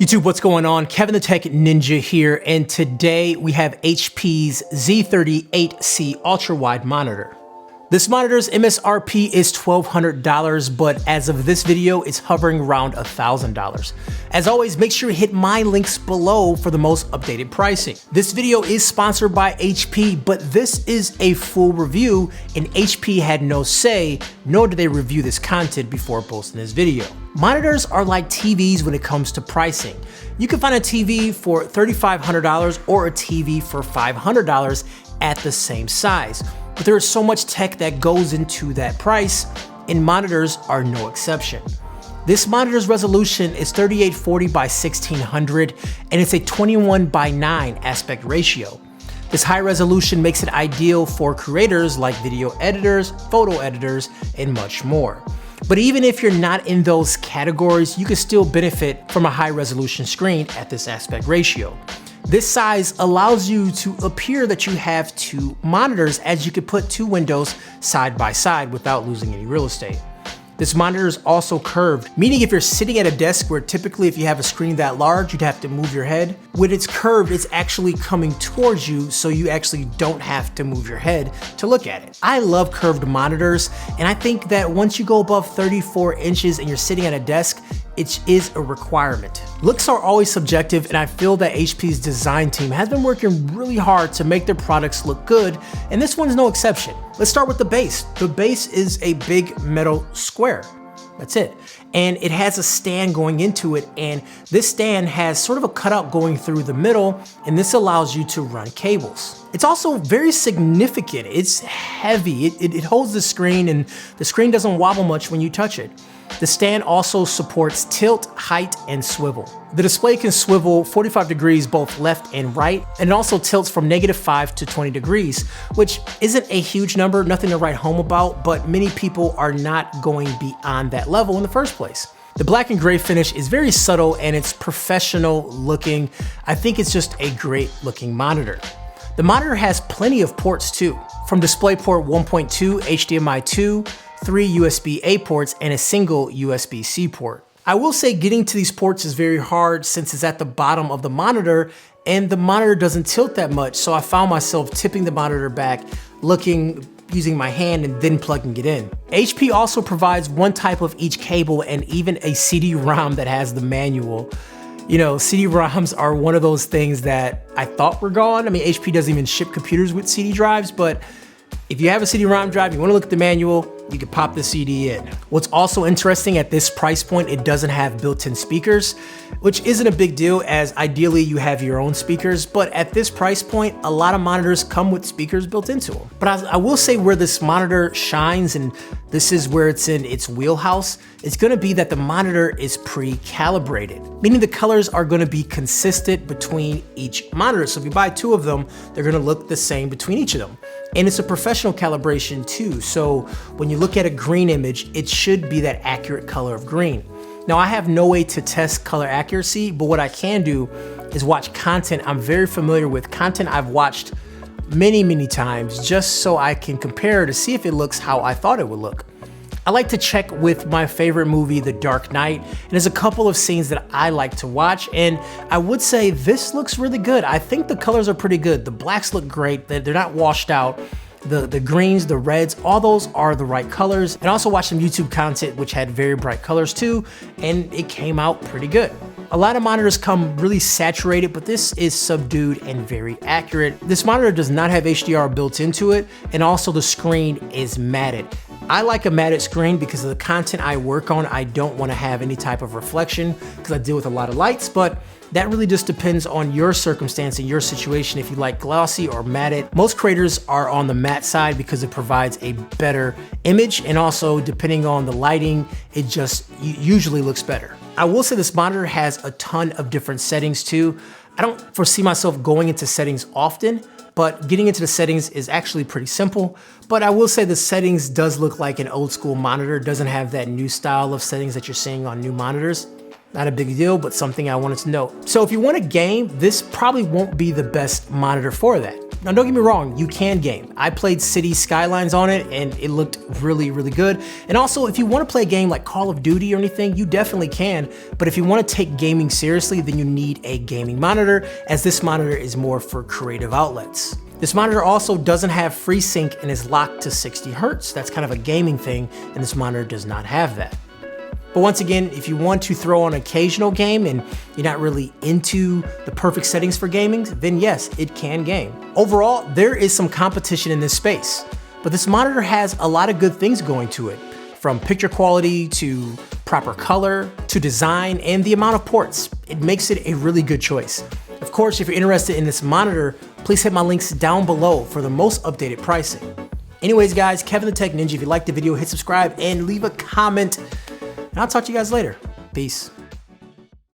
YouTube, what's going on? Kevin the Tech Ninja here, and today we have HP's Z38C ultra-wide monitor. This monitor's MSRP is $1,200, but as of this video, it's hovering around $1,000. As always, make sure you hit my links below for the most updated pricing. This video is sponsored by HP, but this is a full review, and HP had no say, nor did they review this content before posting this video. Monitors are like TVs when it comes to pricing. You can find a TV for $3,500 or a TV for $500 at the same size. But there is so much tech that goes into that price, and monitors are no exception. This monitor's resolution is 3840 by 1600, and it's a 21:9 aspect ratio. This high resolution makes it ideal for creators like video editors, photo editors, and much more. But even if you're not in those categories, you can still benefit from a high resolution screen at this aspect ratio. This size allows you to appear that you have two monitors, as you could put two windows side by side without losing any real estate. This monitor is also curved, meaning if you're sitting at a desk where typically if you have a screen that large, you'd have to move your head. When it's curved, it's actually coming towards you, so you actually don't have to move your head to look at it. I love curved monitors, and I think that once you go above 34 inches and you're sitting at a desk, it is a requirement. Looks are always subjective, and I feel that HP's design team has been working really hard to make their products look good, and this one's no exception. Let's start with the base. The base is a big metal square. That's it. And it has a stand going into it, and this stand has sort of a cutout going through the middle, and this allows you to run cables. It's also very significant. It's heavy. It holds the screen, and the screen doesn't wobble much when you touch it. The stand also supports tilt, height, and swivel. The display can swivel 45 degrees both left and right, and it also tilts from -5 to 20 degrees, which isn't a huge number, nothing to write home about, but many people are not going beyond that level in the first place. The black and gray finish is very subtle and it's professional looking. I think it's just a great looking monitor. The monitor has plenty of ports too, from DisplayPort 1.2, HDMI 2, 3 USB-A ports, and a single USB-C port. I will say getting to these ports is very hard since it's at the bottom of the monitor and the monitor doesn't tilt that much, so I found myself tipping the monitor back, using my hand and then plugging it in. HP also provides one type of each cable and even a CD-ROM that has the manual. You know, CD-ROMs are one of those things that I thought were gone. I mean, HP doesn't even ship computers with CD drives, but if you have a CD-ROM drive, you want to look at the manual, you can pop the CD in. What's also interesting, at this price point, it doesn't have built-in speakers, which isn't a big deal, as ideally you have your own speakers, but at this price point, a lot of monitors come with speakers built into them. But I will say where this monitor shines, and this is where it's in its wheelhouse, it's gonna be that the monitor is pre-calibrated, meaning the colors are gonna be consistent between each monitor. So if you buy two of them, they're gonna look the same between each of them. And it's a professional calibration too, so when you look at a green image, it should be that accurate color of green. Now, I have no way to test color accuracy, but what I can do is watch content I'm very familiar with, content I've watched many times, just so I can compare to see if it looks how I thought it would look. I like to check with my favorite movie, The Dark Knight, and there's a couple of scenes that I like to watch, and I would say this looks really good. I think the colors are pretty good. The blacks look great, they're not washed out. The greens, the reds, all those are the right colors. And also watched some YouTube content which had very bright colors too, and it came out pretty good. A lot of monitors come really saturated, but this is subdued and very accurate. This monitor does not have HDR built into it, and also the screen is matted. I like a matted screen because of the content I work on. I don't want to have any type of reflection because I deal with a lot of lights, but that really just depends on your circumstance and your situation if you like glossy or matted. Most creators are on the matte side because it provides a better image, and also depending on the lighting, it just usually looks better. I will say this monitor has a ton of different settings too. I don't foresee myself going into settings often, but getting into the settings is actually pretty simple. But I will say the settings does look like an old school monitor. It doesn't have that new style of settings that you're seeing on new monitors. Not a big deal, but something I wanted to note. So if you want a game, this probably won't be the best monitor for that. Now don't get me wrong, you can game. I played City Skylines on it and it looked really, really good. And also, if you want to play a game like Call of Duty or anything, you definitely can. But if you want to take gaming seriously, then you need a gaming monitor, as this monitor is more for creative outlets. This monitor also doesn't have FreeSync and is locked to 60 Hertz. That's kind of a gaming thing, and this monitor does not have that. But once again, if you want to throw on an occasional game and you're not really into the perfect settings for gaming, then yes, it can game. Overall, there is some competition in this space, but this monitor has a lot of good things going to it, from picture quality to proper color to design and the amount of ports. It makes it a really good choice. Of course, if you're interested in this monitor, please hit my links down below for the most updated pricing. Anyways guys, Kevin the Tech Ninja. If you liked the video, hit subscribe and leave a comment. And I'll talk to you guys later. Peace.